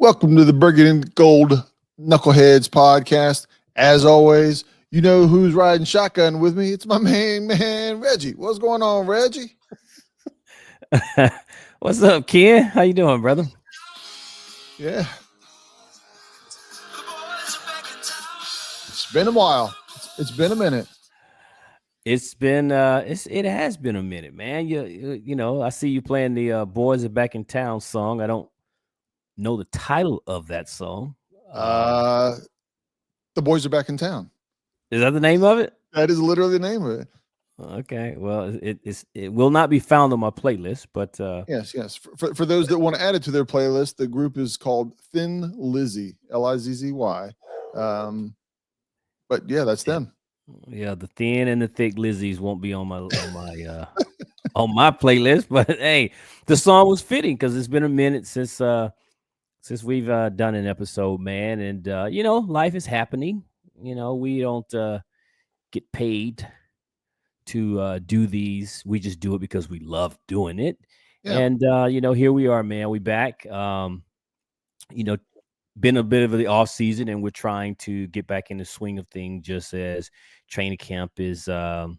Welcome to the Burgundy and Gold Knuckleheads podcast. As always, you know who's riding shotgun with me. It's my main man, Reggie. What's going on, Reggie? What's up, Ken? How you doing, brother? Yeah, it's been a while. It's been a minute. It has been a minute, man. I see you playing the "Boys Are Back in Town" song. I don't know the title of that song. Uh, Uh, the boys are back in town. is that the name of it? That is literally the name of it. Okay, well, it will not be found on my playlist, but Yes. For those that want to add it to their playlist, the group is called Thin Lizzy, Lizzy. But yeah, that's yeah, them. yeah, the thin and the thick Lizzies won't be on my playlist. But hey, the song was fitting because it's been a minute since we've done an episode, man. And life is happening. We don't get paid to do these. We just do it because we love doing it. Yeah. And here we are, man. We back. You know, been a bit of the off season, and we're trying to get back in the swing of things. Just as training camp is about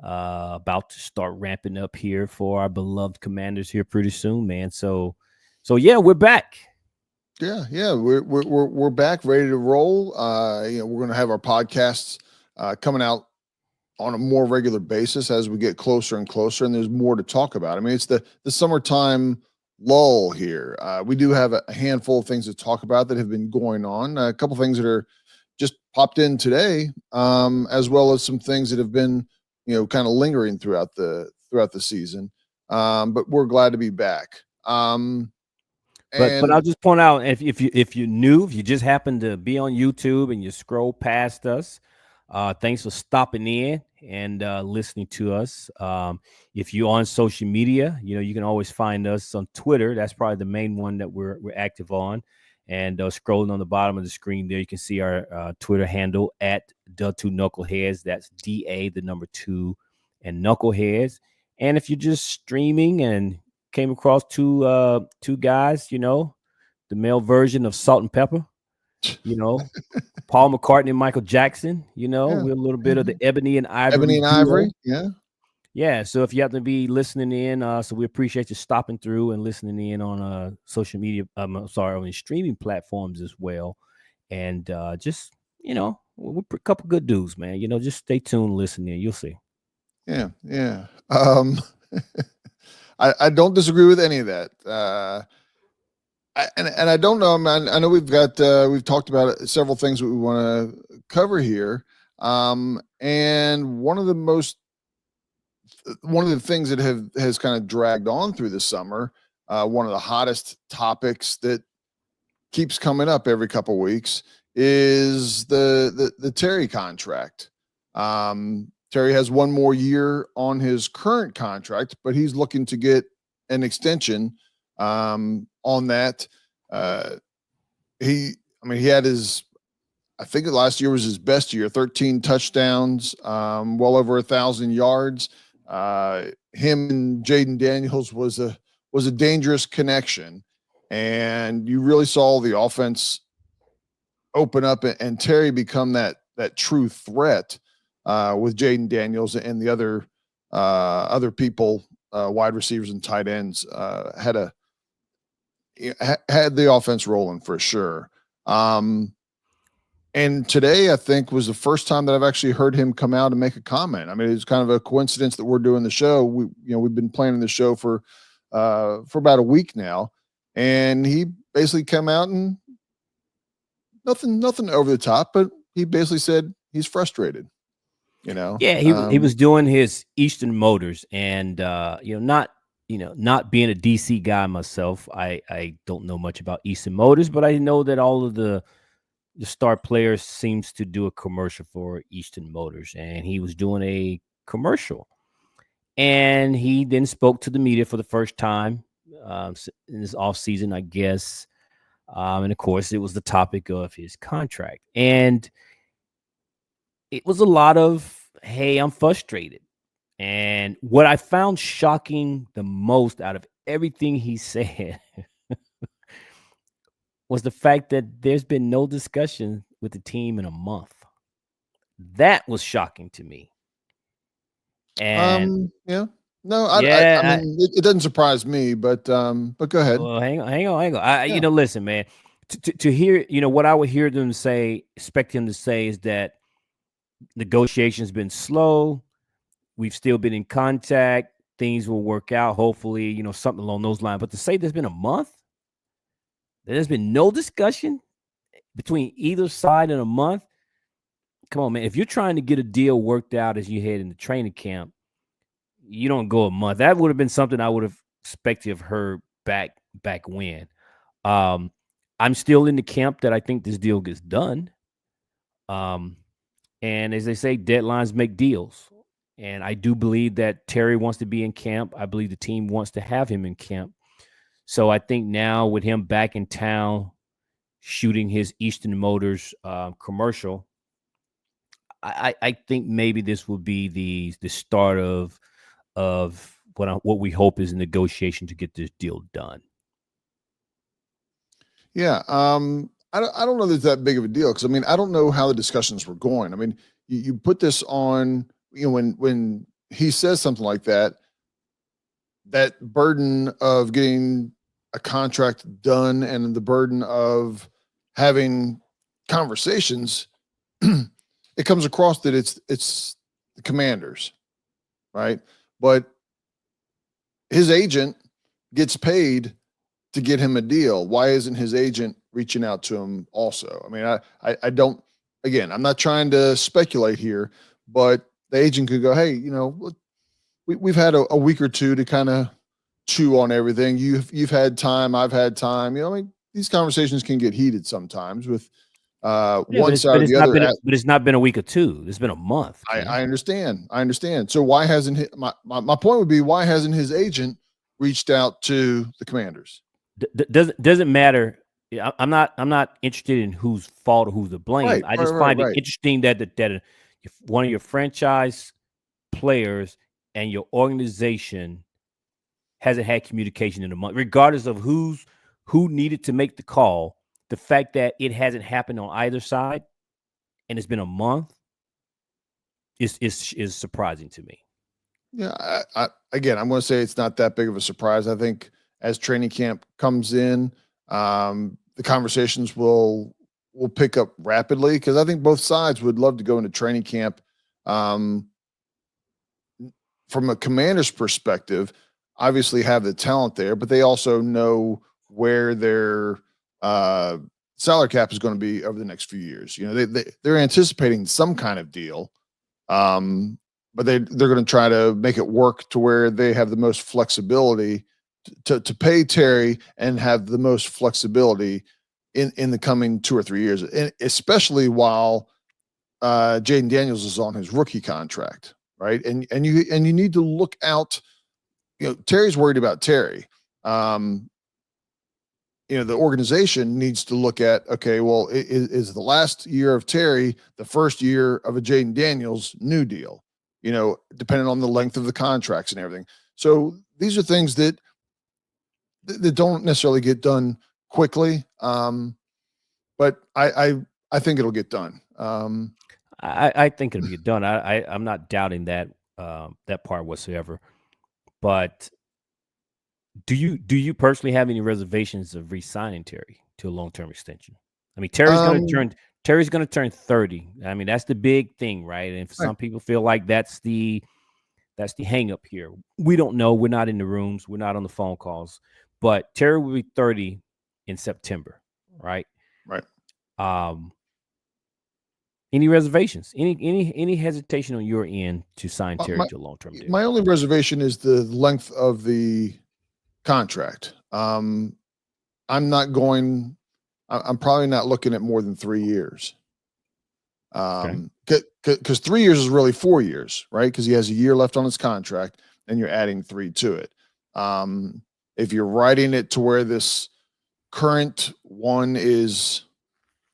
to start ramping up here for our beloved Commanders here pretty soon, man. So yeah, we're back. Yeah. We're back, ready to roll. We're going to have our podcasts coming out on a more regular basis as we get closer and closer, and there's more to talk about. I mean, it's the summertime lull here. We do have a handful of things to talk about that have been going on. A couple things that are just popped in today, as well as some things that have been, kind of lingering throughout the season. But we're glad to be back. But And I'll just point out if you just happen to be on YouTube and you scroll past us, thanks for stopping in and listening to us. If you're on social media, you can always find us on Twitter. That's probably the main one that we're active on. And scrolling on the bottom of the screen there, you can see our Twitter handle at the two knuckleheads. That's DA the number 2 and knuckleheads. And if you're just streaming and came across two guys, the male version of Salt and Pepper, you know, Paul McCartney and Michael Jackson, yeah, we're a little bit of mhm. the Ebony and Ebony Ivory and duo. Ivory. Yeah. Yeah, so if you happen to be listening in, so we appreciate you stopping through and listening in on social media. I'm sorry, on the streaming platforms as well, and just we're a couple good dudes, man. Just stay tuned, listen in, you'll see. Yeah. I don't disagree with any of that. And I don't know, man. I know we've talked about several things that we want to cover here. And one of the things that has kind of dragged on through the summer, one of the hottest topics that keeps coming up every couple weeks is the Terry contract. Terry has one more year on his current contract, but he's looking to get an extension on that. Uh, he had I think last year was his best year, 13 touchdowns, well over 1,000 yards. Him and Jayden Daniels was a dangerous connection, and you really saw the offense open up and Terry become that true threat with Jayden Daniels and the other people, wide receivers and tight ends, had the offense rolling for sure. And today, I think, was the first time that I've actually heard him come out and make a comment. I mean, it's kind of a coincidence that we're doing the show. We've been planning the show for about a week now, and he basically came out and nothing over the top, but he basically said he's frustrated. You know, Yeah, he was doing his Eastern Motors, and not being a DC guy myself, I don't know much about Eastern Motors, but I know that all of the star players seems to do a commercial for Eastern Motors, and he was doing a commercial, and he then spoke to the media for the first time in this off season, I guess. And of course, it was the topic of his contract, and it was a lot of, "Hey, I'm frustrated." And what I found shocking the most out of everything he said was the fact that there's been no discussion with the team in a month. That was shocking to me. And Yeah. No, I yeah, mean, it doesn't surprise me, but go ahead. well, hang on. Yeah. Listen, man. To hear, what I would hear them say, expect him to say, is that negotiations been slow. We've still been in contact. Things will work out. Hopefully, something along those lines. But to say there's been a month, there's been no discussion between either side in a month. Come on, man. If you're trying to get a deal worked out as you head into training camp, you don't go a month. That would have been something I would have expected of her back when. Um, I'm still in the camp that I think this deal gets done. Um, and as they say, deadlines make deals. And I do believe that Terry wants to be in camp. I believe the team wants to have him in camp. So I think now with him back in town, shooting his Eastern Motors commercial, I think maybe this will be the start of what we hope is a negotiation to get this deal done. Yeah. I don't know that it's that big of a deal because I mean I don't know how the discussions were going. I mean, you put this on, when he says something like that, that burden of getting a contract done and the burden of having conversations, it comes across that it's the Commanders, right? But his agent gets paid to get him a deal. Why isn't his agent reaching out to him also? I mean, I don't. Again, I'm not trying to speculate here, but the agent could go, hey, we've had a week or two to kind of chew on everything. You've had time, I've had time. I mean, these conversations can get heated sometimes with Yeah, one side or the other. but it's not been a week or two. It's been a month, Ken. I understand. I understand. So why hasn't my point would be, why hasn't his agent reached out to the Commanders? Doesn't matter. Yeah, I'm not interested in whose fault or who's to blame. Right, I right, just right, find it right. interesting that one of your franchise players and your organization hasn't had communication in a month, regardless of who needed to make the call. The fact that it hasn't happened on either side and it's been a month is surprising to me. Yeah, again, I'm going to say it's not that big of a surprise. I think as training camp comes in, the conversations will pick up rapidly because I think both sides would love to go into training camp. Um, from a Commander's perspective, obviously have the talent there, but they also know where their uh, salary cap is going to be over the next few years. They're anticipating some kind of deal, um, but they're going to try to make it work to where they have the most flexibility to pay Terry and have the most flexibility in the coming 2 or 3 years, and especially while Jayden Daniels is on his rookie contract, right? And you need to look out. Terry's worried about Terry. Um, the organization needs to look at, okay, well, is the last year of Terry the first year of a Jayden Daniels new deal? Depending on the length of the contracts and everything. So these are things that don't necessarily get done quickly. But I think it'll get done. I think it'll get done. I'm not doubting that part whatsoever. But do you personally have any reservations of re-signing Terry to a long-term extension? I mean, Um, Terry's going to turn 30. I mean, that's the big thing, right? And right. some people feel like that's the hang up here. We don't know. We're not in the rooms. We're not on the phone calls. But Terry will be 30 in September, right? Right. Um, any reservations? Any hesitation on your end to sign My, Terry my to a long-term deal? my only reservation is the length of the contract. I'm not going. I'm probably not looking at more than 3 years. Okay. Because 3 years is really 4 years, right? Because he has a year left on his contract, and you're adding three to it. If you're writing it to where this current one is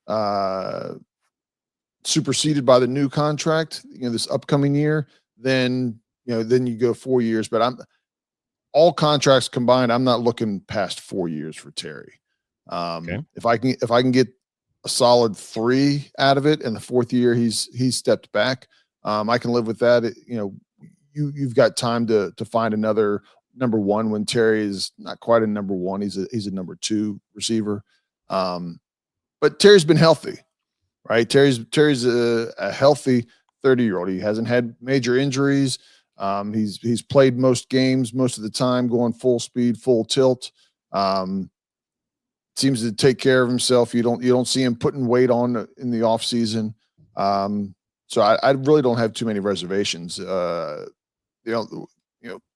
uh, superseded by the new contract, this upcoming year, then you go 4 years. But I'm all contracts combined, I'm not looking past 4 years for Terry. Okay. If I can get a solid 3 out of it, and the 4th year he's stepped back, I can live with that. You've got time to find another number one when Terry is not quite a number one. He's a number 2 receiver. But Terry's been healthy, right? Terry's a healthy 30-year-old. He hasn't had major injuries. He's played most games most of the time, going full speed, full tilt. Seems to take care of himself. You don't see him putting weight on in the off season. So I really don't have too many reservations.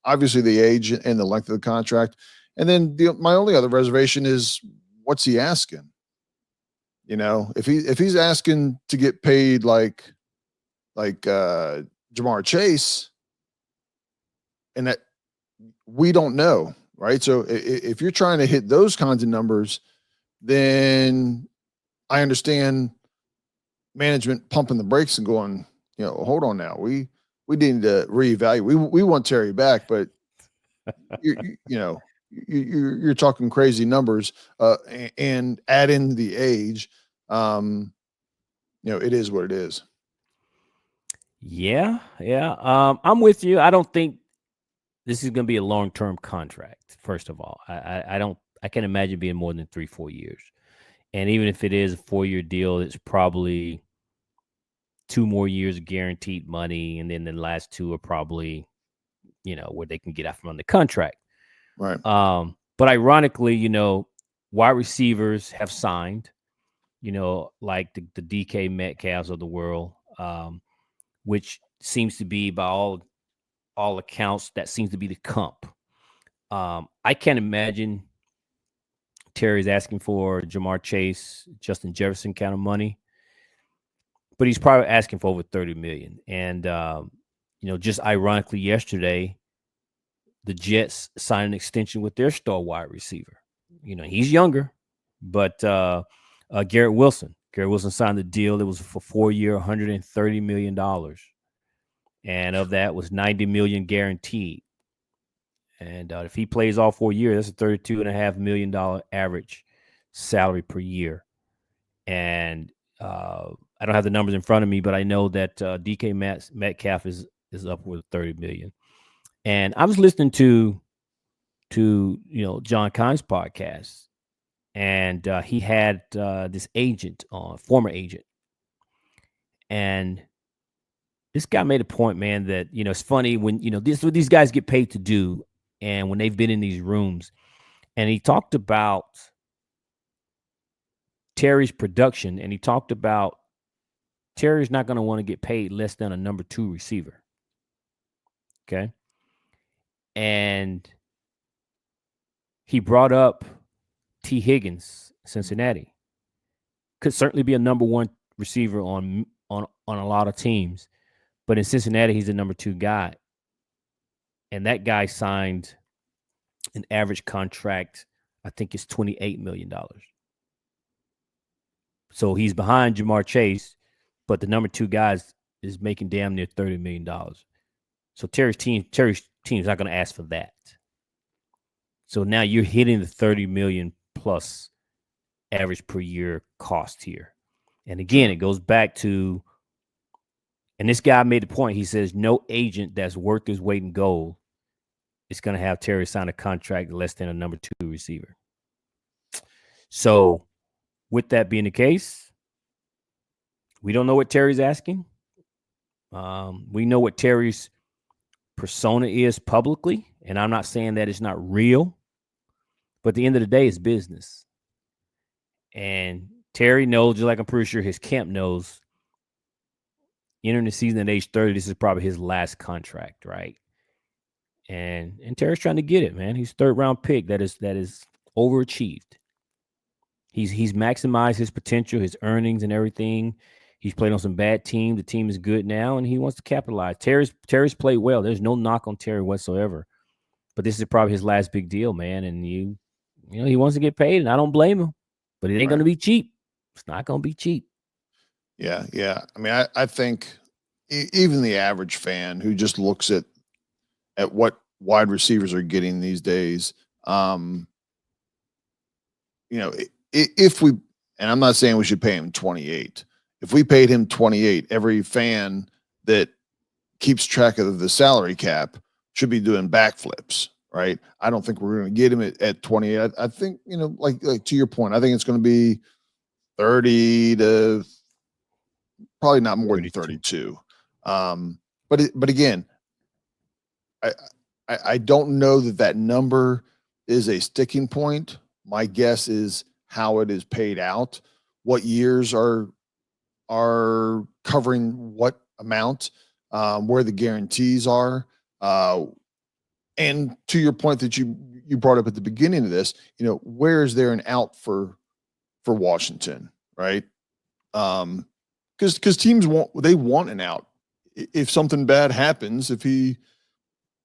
Obviously the age and the length of the contract, and then my only other reservation is what's he asking? If he's asking to get paid like Jamar Chase, and that we don't know, right? So if you're trying to hit those kinds of numbers, then I understand management pumping the brakes and going, hold on now. We need to reevaluate. We want Terry back, but you're talking crazy numbers, and add in the age. It is what it is. Yeah. I'm with you. I don't think this is going to be a long-term contract. First of all, I can't imagine being more than 3-4 years. And even if it is a 4-year deal, it's probably 2 more years of guaranteed money, and then the last 2 are probably, where they can get out from under contract. Right. But ironically, wide receivers have signed, like the DK Metcalfs of the world, which seems to be, by all accounts, that seems to be the comp. I can't imagine Terry's asking for Jamar Chase, Justin Jefferson kind of money, but he's probably asking for over $30 million. And just ironically, yesterday, the Jets signed an extension with their star wide receiver. He's younger, but Garrett Wilson. Garrett Wilson signed the deal. It was for 4-year, $130 million. And of that was $90 million guaranteed. And if he plays all 4 years, that's a $32.5 million average salary per year. And I don't have the numbers in front of me, but I know that DK Metcalf is upward of $30 million. And I was listening to John Kine's podcast, and he had this agent on, former agent, and this guy made a point, man, that it's funny when this is what these guys get paid to do, and when they've been in these rooms, and he talked about Terry's production, and he talked about Terry's not going to want to get paid less than a number 2 receiver. Okay. And he brought up T. Higgins, Cincinnati. Could certainly be a number 1 receiver on a lot of teams, but in Cincinnati, he's a number 2 guy. And that guy signed an average contract, I think it's $28 million. So he's behind Jamar Chase, but the number 2 guy is making damn near $30 million. So Terry's team is not going to ask for that. So now you're hitting the 30 million plus average per year cost here. And again, it goes back to, and this guy made the point, he says, no agent that's worth his weight in gold is going to have Terry sign a contract less than a number 2 receiver. So with that being the case, we don't know what Terry's asking. We know what Terry's persona is publicly, and I'm not saying that it's not real, but at the end of the day, it's business. And Terry knows, just like I'm pretty sure his camp knows, entering the season at age 30, this is probably his last contract, right? And Terry's trying to get it, man. He's 3rd round pick that is overachieved. He's maximized his potential, his earnings, and everything. He's played on some bad teams. The team is good now, and he wants to capitalize. Terry's played well. There's no knock on Terry whatsoever. But this is probably his last big deal, man. And he wants to get paid, and I don't blame him. But it ain't going to be cheap. It's not going to be cheap. Yeah. I mean, I think even the average fan who just looks at what wide receivers are getting these days, if we, and I'm not saying we should pay him 28. If we paid him 28, every fan that keeps track of the salary cap should be doing backflips, right? I don't think we're going to get him at 28. I think, like to your point, I think it's going to be 30 to probably not more 32. than 32. But again, I don't know that number is a sticking point. My guess is how it is paid out, what years are covering what amount, where the guarantees are, and to your point that you brought up at the beginning of this, where is there an out for Washington, right? Because teams want an out. If something bad happens, if he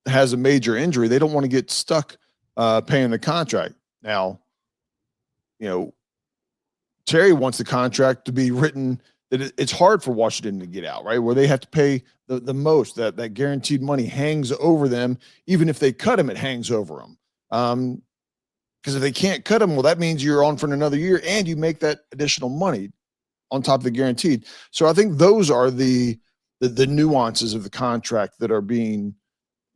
has a major injury, they don't want to get stuck paying the contract. Now, Terry wants the contract to be written that it's hard for Washington to get out, right? Where they have to pay the most, that guaranteed money hangs over them. Even if they cut him, it hangs over them. Because if they can't cut him, well, that means you're on for another year and you make that additional money on top of the guaranteed. So I think those are the nuances of the contract that are being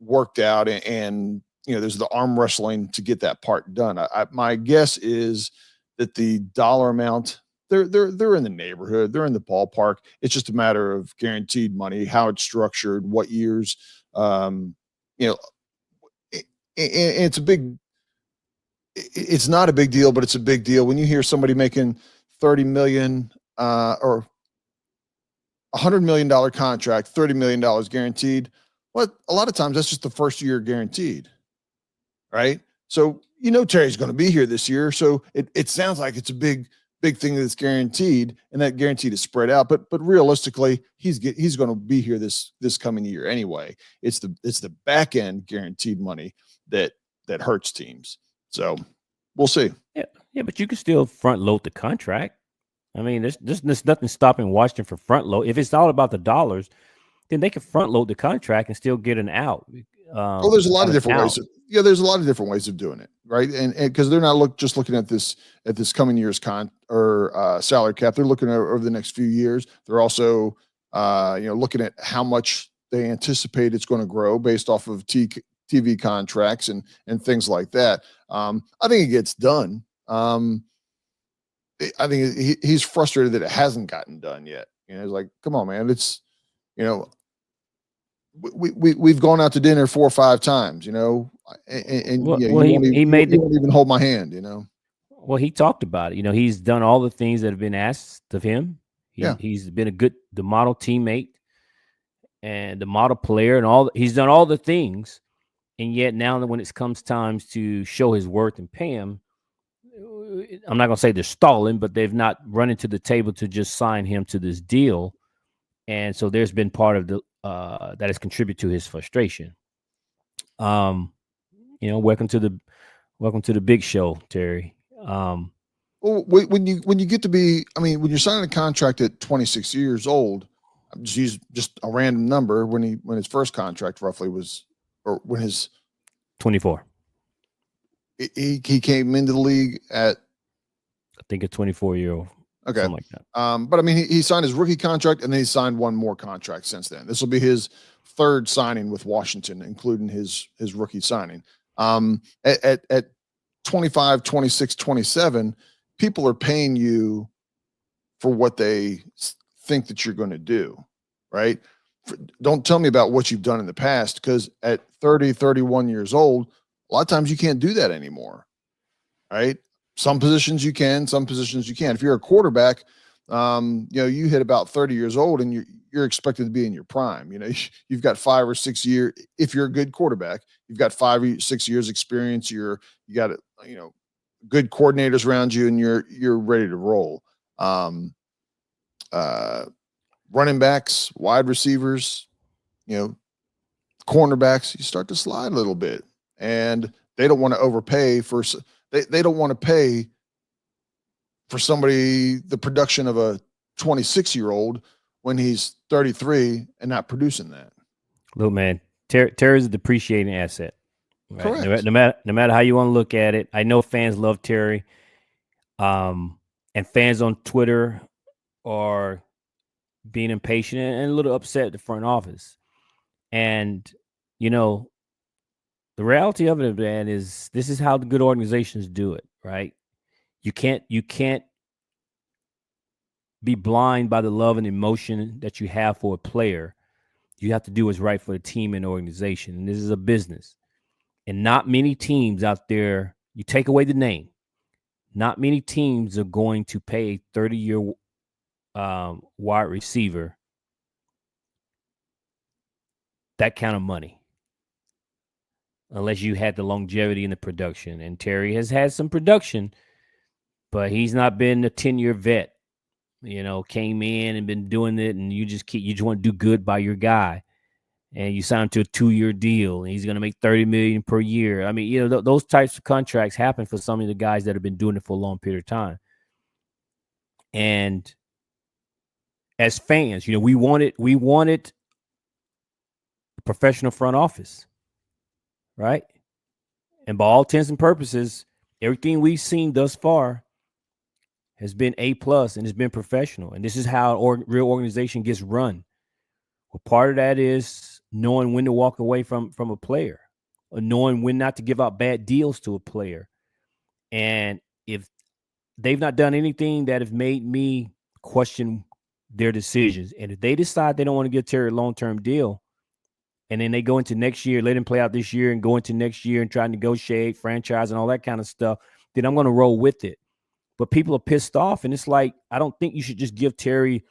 worked out, and there's the arm wrestling to get that part done. My guess is that the dollar amount, they're in the neighborhood, they're in the ballpark. It's just a matter of guaranteed money, how it's structured, what years. It's a big. It's not a big deal, but it's a big deal when you hear somebody making $30 million or $100 million contract, $30 million guaranteed. Well, a lot of times that's just the first year guaranteed, right? So Terry's going to be here this year, so it sounds like it's a big thing that's guaranteed, and that guaranteed is spread out. But realistically, he's going to be here this coming year anyway. It's the back end guaranteed money that hurts teams. So we'll see. Yeah, but you can still front load the contract. I mean, there's nothing stopping Washington from front load. If it's all about the dollars, then they can front load the contract and still get an out. There's a lot of different ways. There's a lot of different ways of doing it, right? And because they're not just looking at this coming year's salary cap. They're looking at over the next few years. They're also looking at how much they anticipate it's going to grow based off of TV contracts and things like that. I think it gets done. I think he's frustrated that it hasn't gotten done yet. It's like, come on, man. It's we've gone out to dinner 4 or 5 times, and you won't even hold my hand, Well, he talked about it. He's done all the things that have been asked of him. He's been the model teammate and the model player, and he's done all the things. And yet now that when it comes times to show his worth and pay him, I'm not going to say they're stalling, but they've not run into the table to just sign him to this deal. And so there's been part of that has contributed to his frustration. Welcome to the big show, Terry. Well, when you get to be, when you're signing a contract at 26 years old, I'm just a random number when his first contract roughly was, or when his 24. He came into the league at, I think, a 24-year-old. Okay. Something like that. But he signed his rookie contract, and then he signed one more contract since then. This will be his third signing with Washington, including his rookie signing. At 25, 26, 27, people are paying you for what they think that you're going to do, right? Don't tell me about what you've done in the past, because at 30, 31 years old, a lot of times you can't do that anymore, right? Some positions you can, some positions you can't. If you're a quarterback, you hit about 30 years old and you're expected to be in your prime. You've got 5 or 6 years. If you're a good quarterback, you've got 5 or 6 years experience. You got good coordinators around you, and you're ready to roll. Running backs, wide receivers, cornerbacks, you start to slide a little bit, and they don't want to overpay for. They don't want to pay for somebody the production of a 26-year-old when he's 33 and not producing that. Look, man, Terry's a depreciating asset. Right? Correct. No matter how you want to look at it, I know fans love Terry. And fans on Twitter are being impatient and a little upset at the front office. And, you know, the reality of it, man, is this is how the good organizations do it, right? You can't be blind by the love and emotion that you have for a player. You have to do what's right for the team and organization. And this is a business. And not many teams out there, you take away the name, not many teams are going to pay a 30-year wide receiver that kind of money unless you had the longevity in the production. And Terry has had some production, but he's not been a 10-year vet. You know, came in and been doing it, and you just want to do good by your guy. And you sign him to a 2-year deal, and he's going to make $30 million per year. I mean, you know, those types of contracts happen for some of the guys that have been doing it for a long period of time. And as fans, you know, we wanted a professional front office, right? And by all intents and purposes, everything we've seen thus far has been A+ and has been professional. And this is how real organization gets run. Well, part of that is knowing when to walk away from a player, or knowing when not to give out bad deals to a player. And if they've not done anything that have made me question their decisions, and if they decide they don't want to give Terry a long-term deal, and then they go into next year, let him play out this year and go into next year and try to negotiate franchise and all that kind of stuff, then I'm going to roll with it. But people are pissed off, and it's like, I don't think you should just give Terry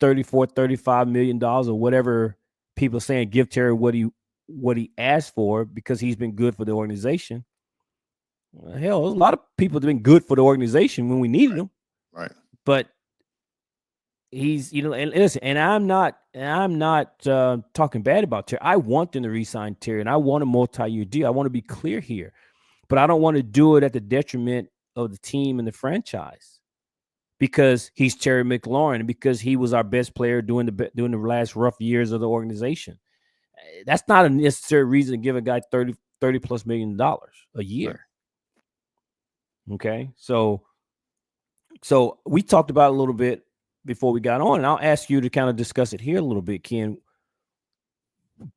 $34-35 million or whatever people are saying. Give Terry what he asked for because he's been good for the organization. Hell, there's a lot of people that have been good for the organization when we needed them. Right. But he's, you know, and listen, and I'm not talking bad about Terry. I want them to re-sign Terry, and I want a multi-year deal. I want to be clear here, but I don't want to do it at the detriment of the team and the franchise, because he's Terry McLaurin and because he was our best player during the last rough years of the organization. That's not a necessary reason to give a guy $30+ million a year. Right. Okay, so we talked about it a little bit before we got on, and I'll ask you to kind of discuss it here a little bit, Ken.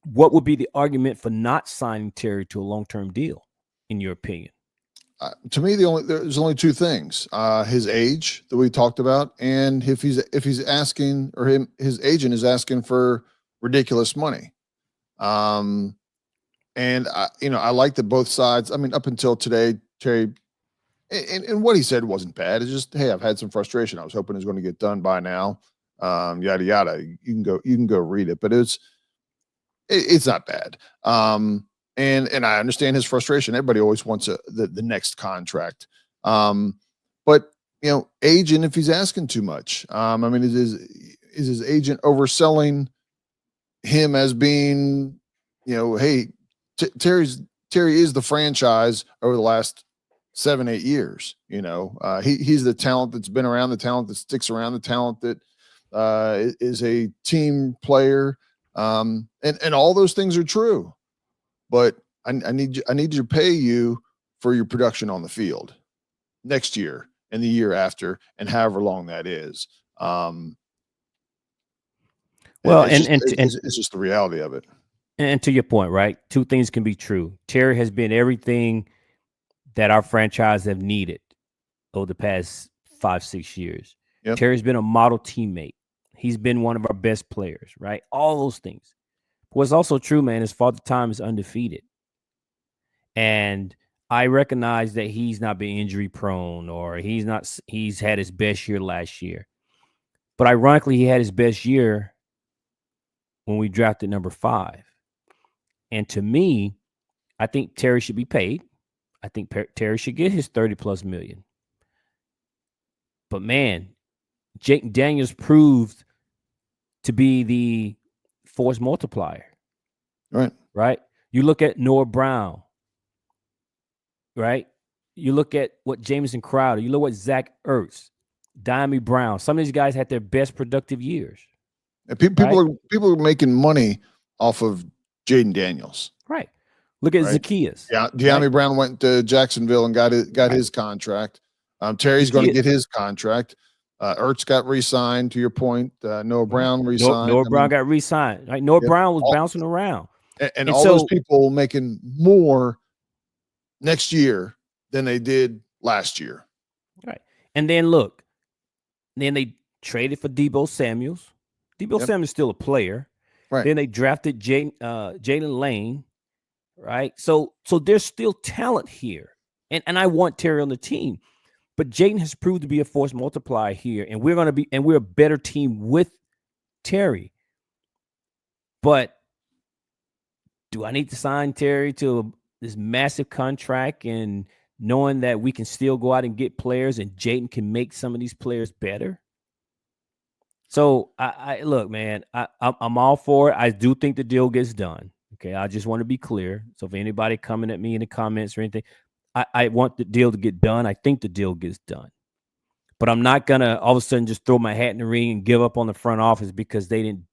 What would be the argument for not signing Terry to a long-term deal, in your opinion? To me, there's only two things: his age that we talked about, and if he's asking, or his agent is asking for ridiculous money. And I like that both sides. I mean, up until today, Terry, and what he said wasn't bad. It's just, hey, I've had some frustration. I was hoping it was going to get done by now. Yada yada. You can go read it, but it's not bad. And I understand his frustration. Everybody always wants the next contract. But agent, if he's asking too much, I mean, is his agent overselling him as being, hey, Terry is the franchise over the last 7-8 years. He's the talent that's been around, the talent that sticks around, the talent that is a team player. And all those things are true. But I need to pay you for your production on the field next year and the year after, and however long that is. Well, it's just the reality of it. And to your point, right? Two things can be true. Terry has been everything that our franchise have needed over the past 5-6 years. Yep. Terry's been a model teammate. He's been one of our best players, right? All those things. What's also true, man, is Father Time is undefeated. And I recognize that he's not been injury prone, or he's had his best year last year. But ironically, he had his best year when we drafted number 5. And to me, I think Terry should be paid. I think Terry should get his $30+ million. But man, Jayden Daniels proved to be the force multiplier. Right. You look at Noah Brown. Right. You look at what Jamison Crowder. You look what Zach Ertz, Diami Brown. Some of these guys had their best productive years. And people are making money off of Jayden Daniels. Right. Look at Zacchaeus. Yeah, Diami Brown went to Jacksonville and got his contract. Terry's going to get his contract. Ertz got re-signed, to your point. Noah Brown re-signed. Noah Brown got re-signed. Right? Noah Brown was bouncing around. And all those people making more next year than they did last year. Right. And then look, then they traded for Deebo Samuels. Deebo Samuels is still a player. Right. Then they drafted Jayden Lane. Right. So there's still talent here. And I want Terry on the team. But Jayden has proved to be a force multiplier here. And we're a better team with Terry. But do I need to sign Terry to this massive contract and knowing that we can still go out and get players and Jayden can make some of these players better? So I look, man, I'm all for it. I do think the deal gets done. Okay. I just want to be clear. So if anybody coming at me in the comments or anything, I want the deal to get done. I think the deal gets done. But I'm not going to all of a sudden just throw my hat in the ring and give up on the front office because they didn't,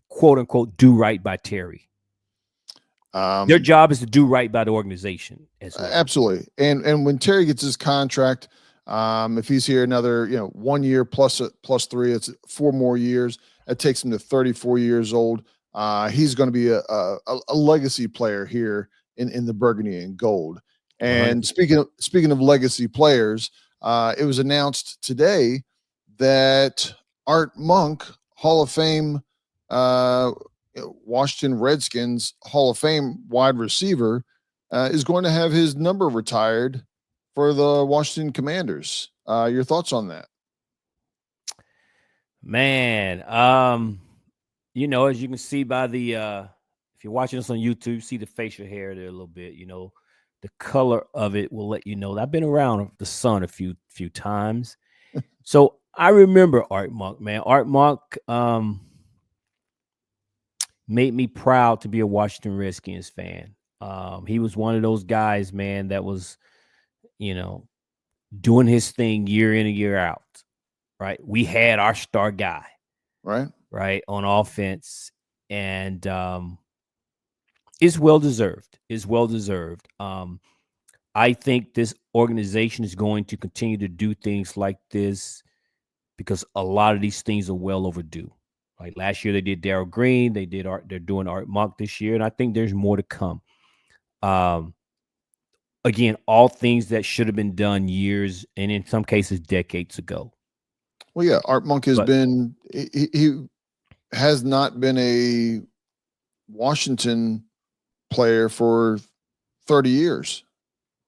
quote unquote, do right by Terry. Their job is to do right by the organization as well. Absolutely. And when Terry gets his contract, if he's here another, 1 year plus 3, it's 4 more years. That takes him to 34 years old. He's going to be a legacy player here in the burgundy and gold. And speaking of legacy players, it was announced today that Art Monk, Hall of Fame, Washington Redskins Hall of Fame wide receiver, is going to have his number retired for the Washington Commanders. Your thoughts on that? Man, as you can see by the if you're watching this on YouTube, see the facial hair there a little bit, the color of it will let you know. I've been around the sun a few times. So I remember Art Monk, man. Art Monk made me proud to be a Washington Redskins fan. He was one of those guys, man, that was, doing his thing year in and year out, right? We had our star guy, right, on offense, and it's well-deserved. I think this organization is going to continue to do things like this because a lot of these things are well overdue. Like last year, they did Darryl Green. They're doing Art Monk this year, and I think there's more to come. Again, all things that should have been done years and in some cases decades ago. Well, yeah, Art Monk has been he has not been a Washington player for 30 years,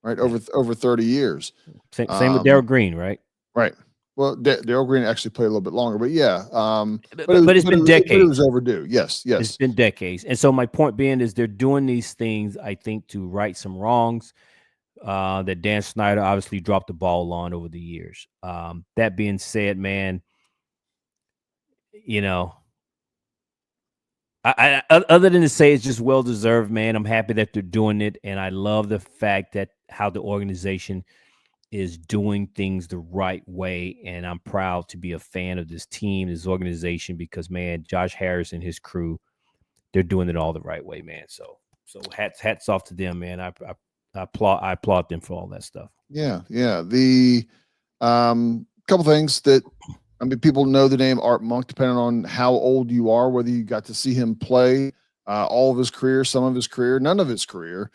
right? Over 30 years. Same with Darryl Green, right? Right. Well, Darryl Green actually played a little bit longer, but yeah. But it's been decades. But it was overdue. Yes. It's been decades. And so my point being is they're doing these things, I think, to right some wrongs that Dan Snyder obviously dropped the ball on over the years. That being said, man, I other than to say it's just well-deserved, man, I'm happy that they're doing it. And I love the fact that how the organization is doing things the right way. And I'm proud to be a fan of this team, this organization, because, man, Josh Harris and his crew, they're doing it all the right way, man. So hats off to them, man. I applaud them for all that stuff. Yeah. The couple things that people know the name Art Monk, depending on how old you are, whether you got to see him play all of his career, some of his career, none of his career.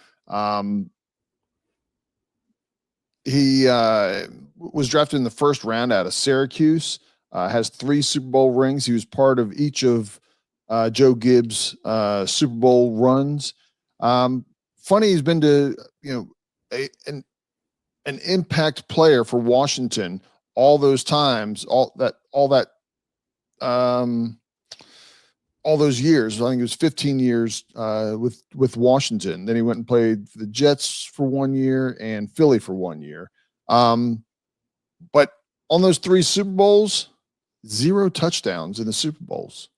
He was drafted in the first round out of Syracuse, has 3 Super Bowl rings. He was part of each of Joe Gibbs' Super Bowl runs. Funny, he's been to, an impact player for Washington all those times, all those years. I think it was 15 years with Washington. Then he went and played for the Jets for 1 year and Philly for 1 year. But on those 3 Super Bowls, 0 touchdowns in the Super Bowls.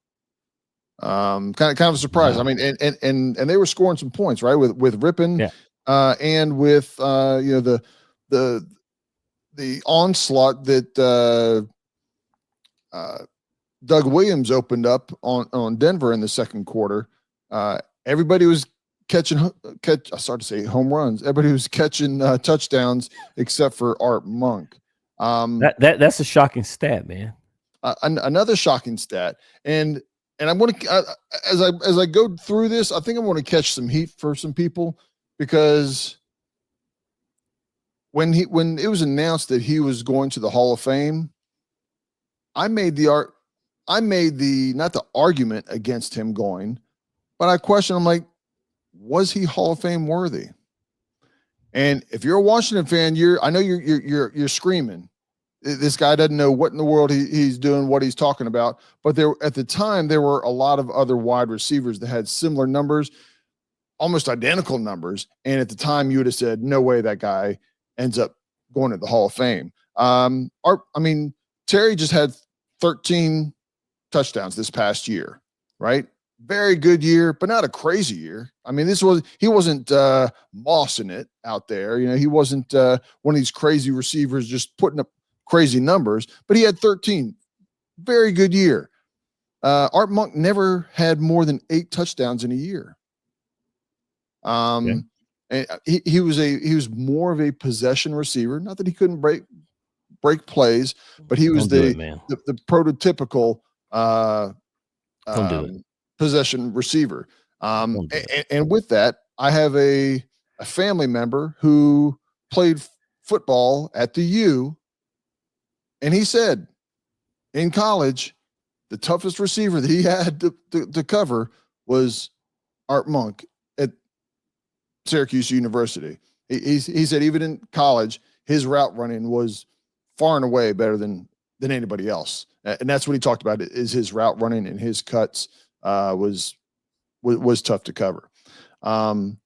Kind of a surprise. Wow. I mean, and they were scoring some points, right? With Rippon, and with the onslaught that Doug Williams opened up on Denver in the second quarter. Everybody was catching home runs. Everybody was catching touchdowns except for Art Monk. That's a shocking stat, man. Another shocking stat, and I'm going to as I go through this, I think I'm going to catch some heat for some people because when it was announced that he was going to the Hall of Fame, I made the not the argument against him going, but I questioned. I'm like, was he Hall of Fame worthy? And if you're a Washington fan, I know you're screaming. This guy doesn't know what in the world he's doing, what he's talking about. But at the time, there were a lot of other wide receivers that had similar numbers, almost identical numbers. And at the time, you would have said, no way that guy ends up going to the Hall of Fame. Terry just had 13 touchdowns this past year, right? Very good year, but not a crazy year. I mean, he wasn't mossing it out there. He wasn't one of these crazy receivers just putting up crazy numbers, but he had 13. Very good year. Art Monk never had more than 8 touchdowns in a year. And he was more of a possession receiver. Not that he couldn't break plays, but he was the prototypical possession receiver. And with that, I have a family member who played football at the U, and he said in college, the toughest receiver that he had to cover was Art Monk at Syracuse University. He said even in college, his route running was far and away better than anybody else. And that's what he talked about, is his route running and his cuts was tough to cover. So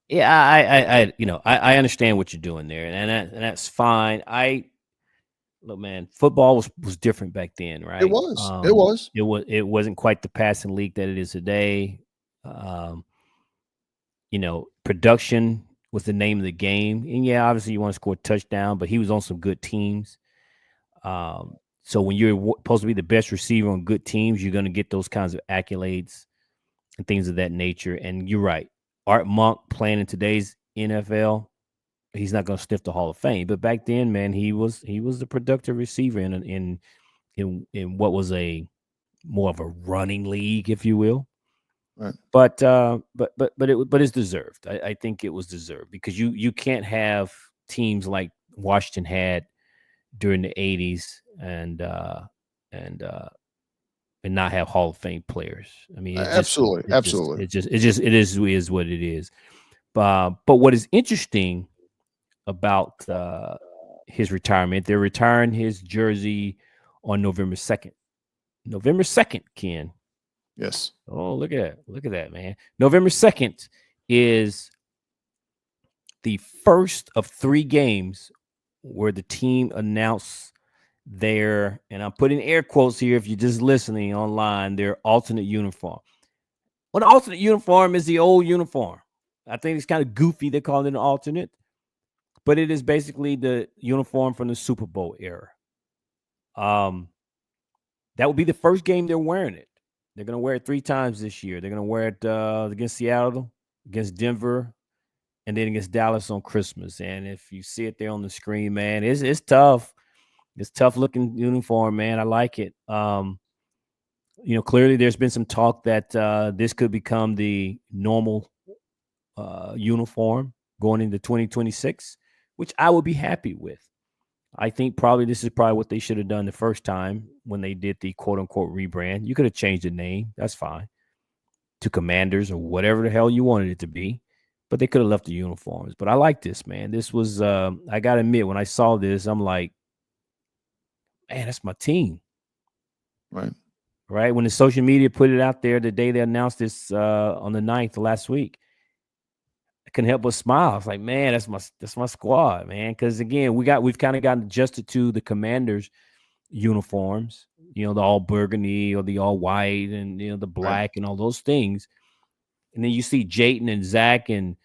yeah, I understand what you're doing there, and that's fine. Look, man, football was different back then, right? It was. It wasn't quite the passing league that it is today. Production was the name of the game, and yeah, obviously you want to score a touchdown, but he was on some good teams. So when you're supposed to be the best receiver on good teams, you're going to get those kinds of accolades and things of that nature. And you're right, Art Monk playing in today's NFL, he's not going to sniff the Hall of Fame. But back then, man, he was the productive receiver in what was a more of a running league, if you will. Right. But it's deserved. I think it was deserved, because you can't have teams like Washington had during the 80s and not have Hall of Fame players. I mean, absolutely. It is what it is. But what is interesting about his retirement, they're retiring his jersey on November 2nd. November 2nd, Ken. Yes. Oh, look at that, man. November 2nd is the first of 3 games where the team announced their, and I'm putting air quotes here if you're just listening online, their alternate uniform. Well, the alternate uniform is the old uniform. I think it's kind of goofy they call it an alternate, but it is basically the uniform from the Super Bowl era. That would be the first game they're wearing it. They're going to wear it 3 times this year. They're going to wear it against Seattle, against Denver, and then against Dallas on Christmas. And if you see it there on the screen, man, it's tough. It's tough looking uniform, man. I like it. Clearly there's been some talk that this could become the normal uniform going into 2026, which I would be happy with. I think this is probably what they should have done the first time when they did the quote unquote rebrand. You could have changed the name. That's fine. To Commanders or whatever the hell you wanted it to be. But they could have left the uniforms. But I like this, man. This was, I got to admit, when I saw this, I'm like, man, that's my team. Right. When the social media put it out there the day they announced this on the 9th last week, I couldn't help but smile. I was like, man, that's my squad, man. Because again, we've kind of gotten adjusted to the Commanders uniforms, the all burgundy or the all white and the black and all those things. And then you see Jayden and Zach and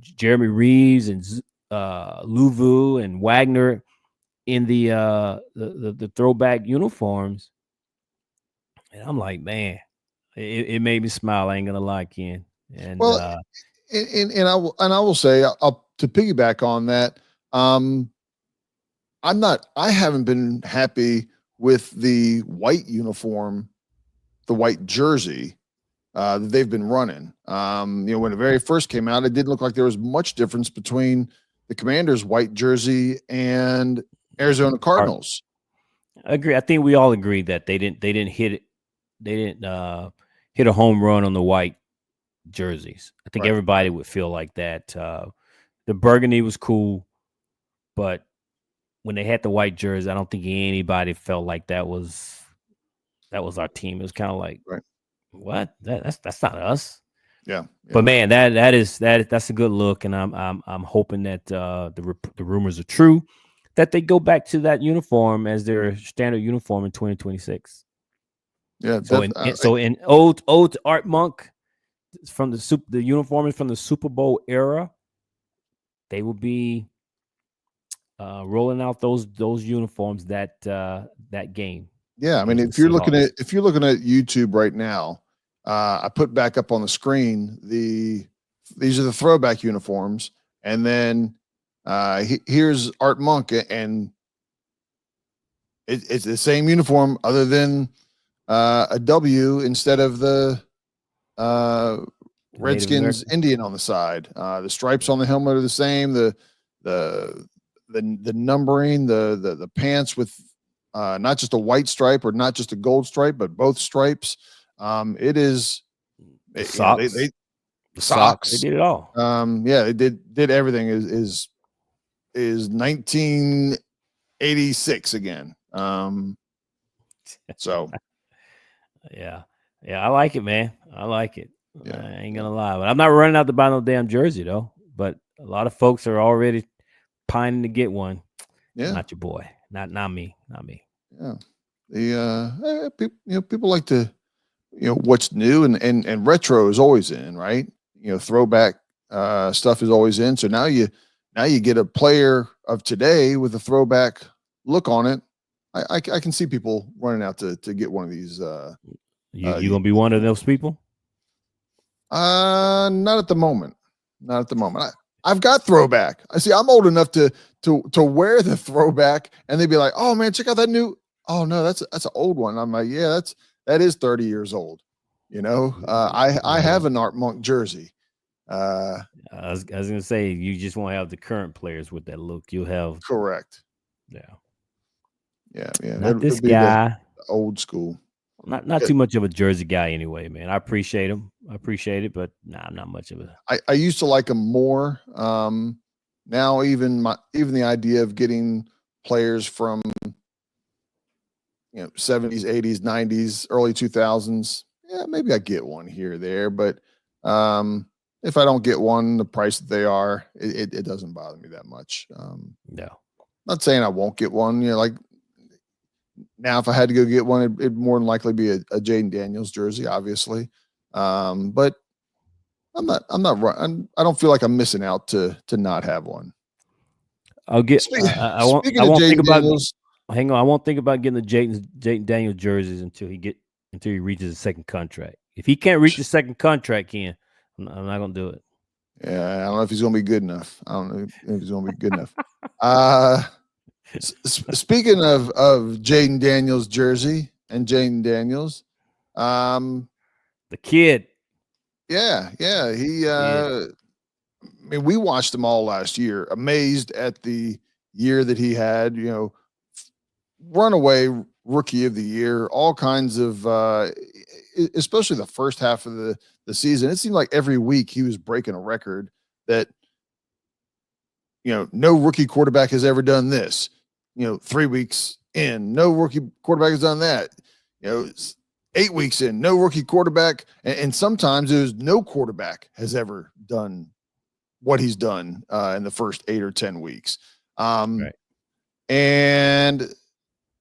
Jeremy Reeves and Luvu and Wagner in the throwback uniforms. And I'm like, man, it made me smile. I ain't gonna lie, Ken. And and I will say, I'll to piggyback on that. I haven't been happy with the white uniform, the white jersey that they've been running. When it very first came out, it didn't look like there was much difference between the Commanders' white jersey and Arizona Cardinals. I agree. I think we all agreed that they didn't hit it. They didn't hit a home run on the white jerseys. I think everybody would feel like that. The burgundy was cool, but when they had the white jersey, I don't think anybody felt like that was our team. It was kind of like, what? That's not us. Yeah. But man, that's a good look, and I'm hoping that the rumors are true, that they go back to that uniform as their standard uniform in 2026. Yeah. So in ode to Art Monk, from the uniform is from the Super Bowl era, they will be rolling out those uniforms that game. Yeah, I mean, if you're looking at YouTube right now, I put back up on the screen these are the throwback uniforms, and then here's Art Monk, and it's the same uniform other than a W instead of the Redskins Indian on the side. The stripes on the helmet are the same. The numbering, the pants with not just a white stripe or not just a gold stripe, but both stripes. It is socks. The socks. They did it all. They did everything. Is 1986 again. So yeah, I like it, man. I like it. Yeah, I ain't gonna lie, but I'm not running out to buy no damn jersey though. But a lot of folks are already pining to get one. Yeah, not your boy. Not me. Yeah, people like to, what's new and retro is always in, right? Throwback stuff is always in. So now you get a player of today with a throwback look on it. I can see people running out to get one of these. You gonna be one of those people? Not at the moment. Not at the moment. I've got throwback. I see. I'm old enough to wear the throwback, and they'd be like, "Oh man, check out that new." Oh no, that's an old one. I'm like, yeah, that is 30 years old. I have an Art Monk jersey. I was gonna say, you just won't have the current players with that look. You'll have correct. Yeah. Not this guy. The old school. Not too much of a jersey guy anyway, man. I appreciate him. I appreciate it, but I'm not much of a. I used to like him more. Now even the idea of getting players from 70s, 80s, 90s, early 2000s, maybe I get one here or there, but if I don't get one, the price that they are, it doesn't bother me that much. No, not saying I won't get one. Like now, if I had to go get one, it'd more than likely be a Jayden Daniels jersey, obviously. But I'm not. I don't feel like I'm missing out to not have one. I'll get. I won't think about. Daniels, hang on, I won't think about getting the Jayden Daniels jerseys until he reaches a second contract. If he can't reach the second contract, Ken, I'm not gonna do it. Yeah, I don't know if he's gonna be good enough. I don't know if he's gonna be good enough. Speaking of Jayden Daniels jersey and Jayden Daniels, the kid. Yeah, he. I mean, we watched him all last year. Amazed at the year that he had. Runaway rookie of the year. All kinds of, especially the first half of the season. It seemed like every week he was breaking a record that no rookie quarterback has ever done this. 3 weeks in, no rookie quarterback has done that. 8 weeks in, no rookie quarterback, and sometimes there's no quarterback has ever done what he's done in the first 8 or 10 weeks. Right. And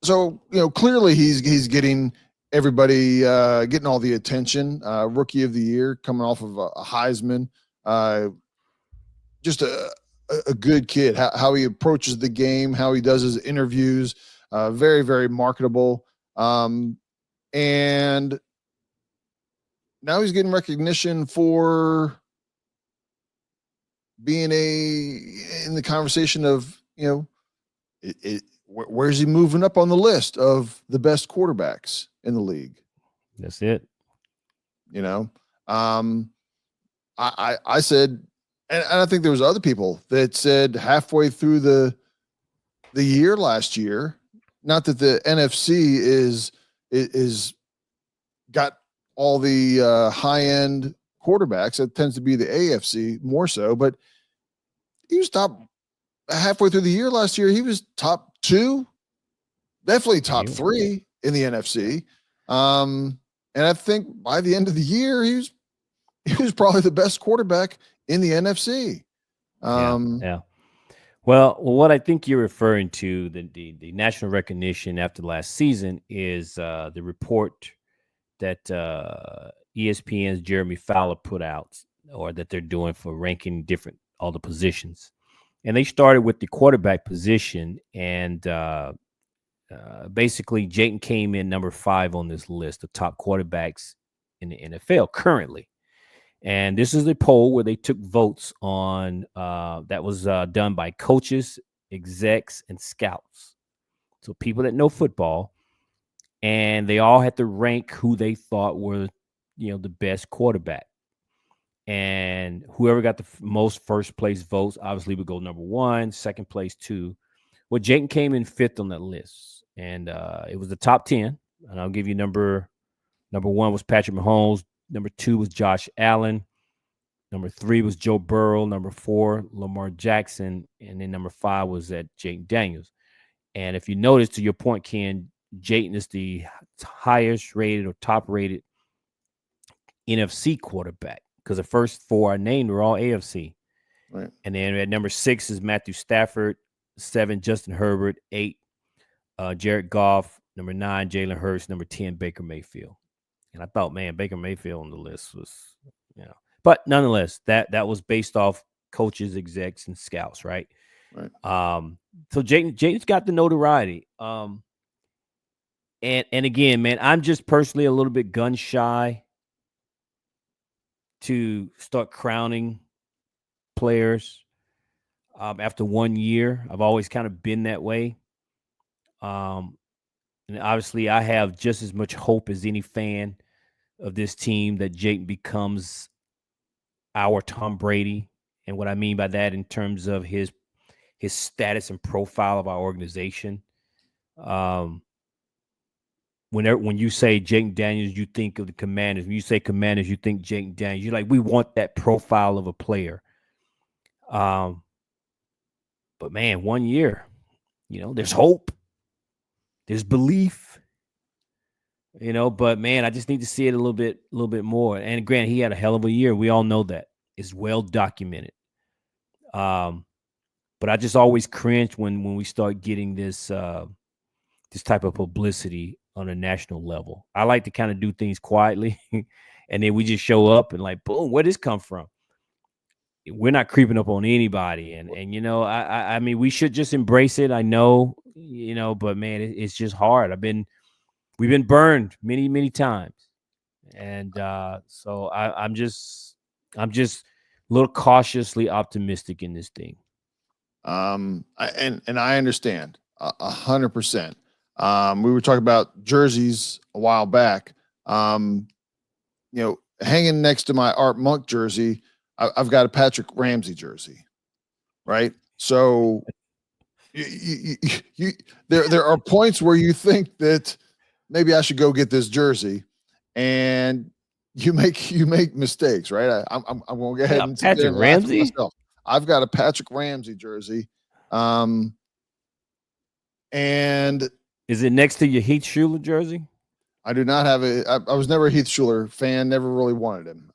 so, clearly he's getting everybody getting all the attention. Rookie of the year, coming off of a Heisman. Just a good kid. How he approaches the game, how he does his interviews. Very, very marketable. And now he's getting recognition for being in the conversation of, where's he moving up on the list of the best quarterbacks in the league? That's it. I said, and I think there was other people that said halfway through the year last year, not that the NFC is got all the high end quarterbacks. It tends to be the AFC more so, but he was top halfway through the year last year. He was top 2, definitely top 3 in the NFC. And I think by the end of the year, he was probably the best quarterback in the NFC. Yeah. Well, what I think you're referring to, the national recognition after last season, is the report that ESPN's Jeremy Fowler put out, or that they're doing for ranking all the positions. And they started with the quarterback position, and basically Jayden came in number 5 on this list of top quarterbacks in the NFL currently. And this is a poll where they took votes on that was done by coaches, execs, and scouts. So people that know football, and they all had to rank who they thought were, the best quarterback. And whoever got the most first place votes obviously would go number 1, second place 2. Well, Jayden came in 5th on that list, and it was the top 10. And I'll give you number 1 was Patrick Mahomes. Number 2 was Josh Allen. Number 3 was Joe Burrow. Number 4, Lamar Jackson. And then number 5 was Jayden Daniels. And if you notice, to your point, Ken, Jayden is the highest rated or top rated NFC quarterback, because the first 4 I named were all AFC. Right. And then at number 6 is Matthew Stafford. 7, Justin Herbert. 8, Jared Goff. Number 9, Jalen Hurts. Number 10, Baker Mayfield. And I thought, man, Baker Mayfield on the list was, But nonetheless, that was based off coaches, execs, and scouts, right? Right. So Jayden's got the notoriety. And again, man, I'm just personally a little bit gun shy to start crowning players after 1 year. I've always kind of been that way. And obviously, I have just as much hope as any fan of this team that Jayden becomes our Tom Brady. And what I mean by that in terms of his status and profile of our organization. When you say Jayden Daniels, you think of the Commanders. When you say Commanders, you think Jayden Daniels. You're like, we want that profile of a player. But man, 1 year, there's hope. There's belief. But man, I just need to see it a little bit more. And granted, he had a hell of a year. We all know that. It's well documented. But I just always cringe when we start getting this type of publicity on a national level. I like to kind of do things quietly, and then we just show up and like, boom, where did this come from? We're not creeping up on anybody, and I mean, we should just embrace it. I know, but man, it's just hard. We've been burned many times, and so I'm just a little cautiously optimistic in this thing. And I understand 100%. We were talking about jerseys a while back. Hanging next to my Art Monk jersey, I've got a Patrick Ramsey jersey, right? So there are points where you think that maybe I should go get this jersey, and you make mistakes, right? I'm going to go ahead and Patrick Ramsey. Myself. I've got a Patrick Ramsey jersey, and is it next to your Heath Schuler jersey? I do not have I was never a Heath Schuler fan. Never really wanted him.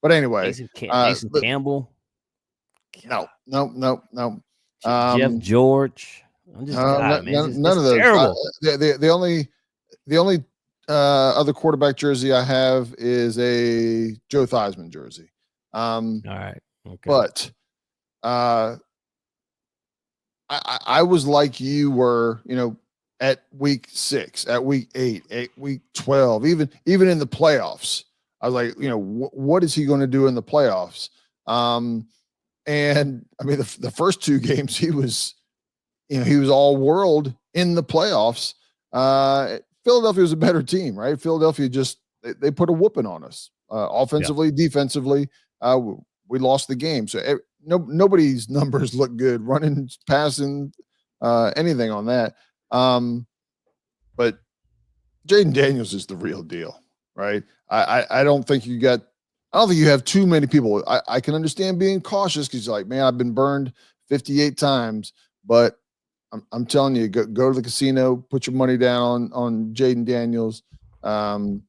But anyway, Mason Campbell. No. Jeff George. I'm just none of those. Terrible. The only other quarterback jersey I have is a Joe Theismann jersey. All right. Okay. But I was like you were, at week 6, at week 8, at week 12, even in the playoffs. I was like, what is he going to do in the playoffs? And I mean, the first 2 games he was he was all world in the playoffs. Philadelphia was a better team, right? Philadelphia they put a whooping on us, offensively, defensively. We lost the game. So nobody's numbers look good, running, passing, anything on that. But Jayden Daniels is the real deal, right? I don't think you have too many people. I can understand being cautious because you're like, man, I've been burned 58 times, but I'm telling you, go to the casino, put your money down on Jayden Daniels. The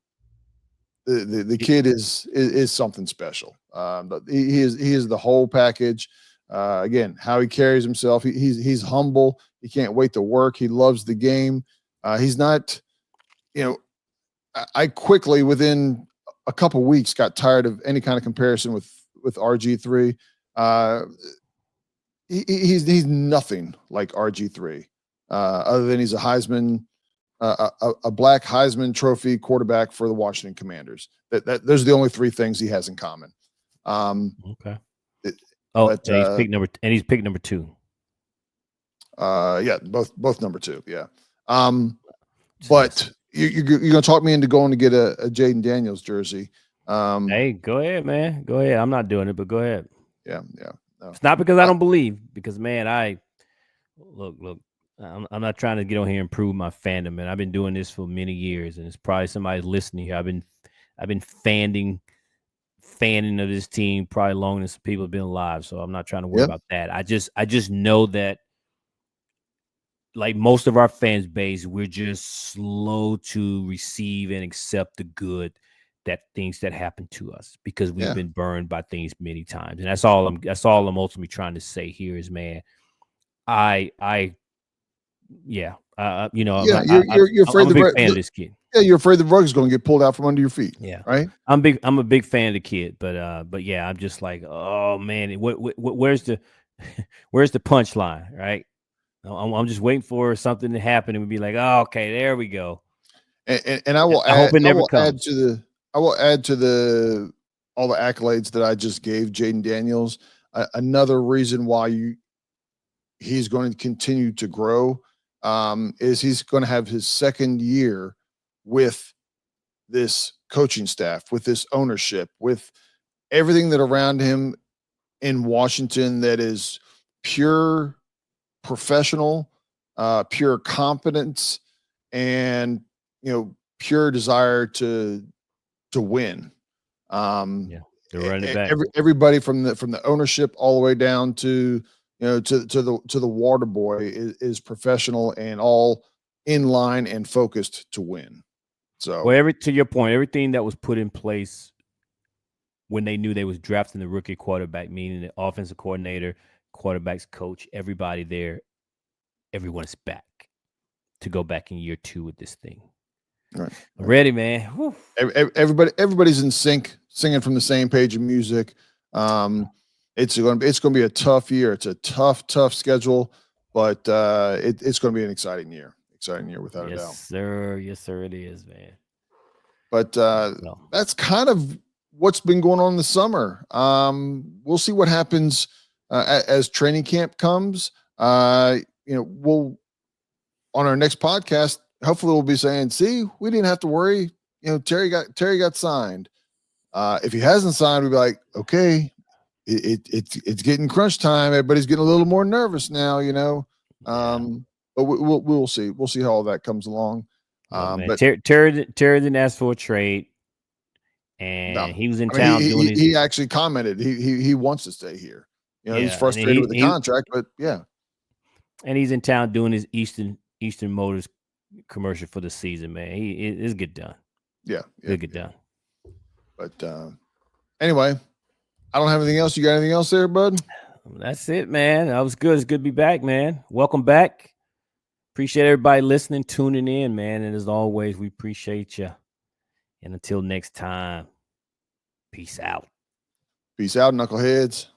kid is something special. But he is the whole package. Again, how he carries himself, he's humble. He can't wait to work. He loves the game. He's not, I quickly within a couple weeks got tired of any kind of comparison with RG3. He's nothing like RG3, other than he's a Heisman, a black Heisman Trophy quarterback for the Washington Commanders. Those are the only three things he has in common. Okay. He's picked number 2. Yeah, both number 2. Yeah. But you're gonna talk me into going to get a Jayden Daniels jersey. Hey, go ahead, man. Go ahead. I'm not doing it, but go ahead. Yeah. No. It's not because I don't believe, because man, look. I'm not trying to get on here and prove my fandom, man. I've been doing this for many years, and it's probably somebody listening here. I've been fanning of this team probably longer than some people have been alive. So I'm not trying to worry about that. I just know that, like most of our fans base, we're just slow to receive and accept the good things that happen to us because we've been burned by things many times. And that's all I'm ultimately trying to say here is, man, you're afraid I'm a big fan of this kid. Yeah, you're afraid the rug is going to get pulled out from under your feet. Yeah, right. I'm a big fan of the kid, but yeah, I'm just like, oh man, where's the punchline, right? I'm just waiting for something to happen and we'd be like, oh, okay, there we go. And I will add to all the accolades that I just gave Jayden Daniels. Another reason why he's going to continue to grow is he's going to have his second year with this coaching staff, with this ownership, with everything that around him in Washington that is pure professional, pure competence, and pure desire to win. They're running it back. Everybody from the ownership all the way down to to the water boy is professional and all in line and focused to win. So, well, to your point, everything that was put in place when they knew they was drafting the rookie quarterback, meaning the offensive coordinator, quarterback's coach, everybody there, everyone's back to go back in year 2 with this thing. Right. Ready, man. Whew. Everybody's in sync, singing from the same page of music. It's going to be a tough year. It's a tough schedule, but it's going to be an exciting year. Exciting year without a doubt. Yes, sir. Yes, sir. It is, man. But that's kind of what's been going on in the summer. We'll see what happens as training camp comes. We'll on our next podcast. Hopefully, we'll be saying, "See, we didn't have to worry. Terry got signed. If he hasn't signed, we'll be like, okay, it's getting crunch time. Everybody's getting a little more nervous now, But we'll see. We'll see how all that comes along. But Terry didn't ask for a trade, and he was in town doing his. He actually commented he wants to stay here. He's frustrated with the contract, but yeah. And he's in town doing his Eastern Motors commercial for the season, man. It'll get done. Yeah, it'll get done. But anyway, I don't have anything else. You got anything else there, bud? That's it, man. That was good. It's good to be back, man. Welcome back. Appreciate everybody listening, tuning in, man. And as always, we appreciate you. And until next time, peace out. Peace out, knuckleheads.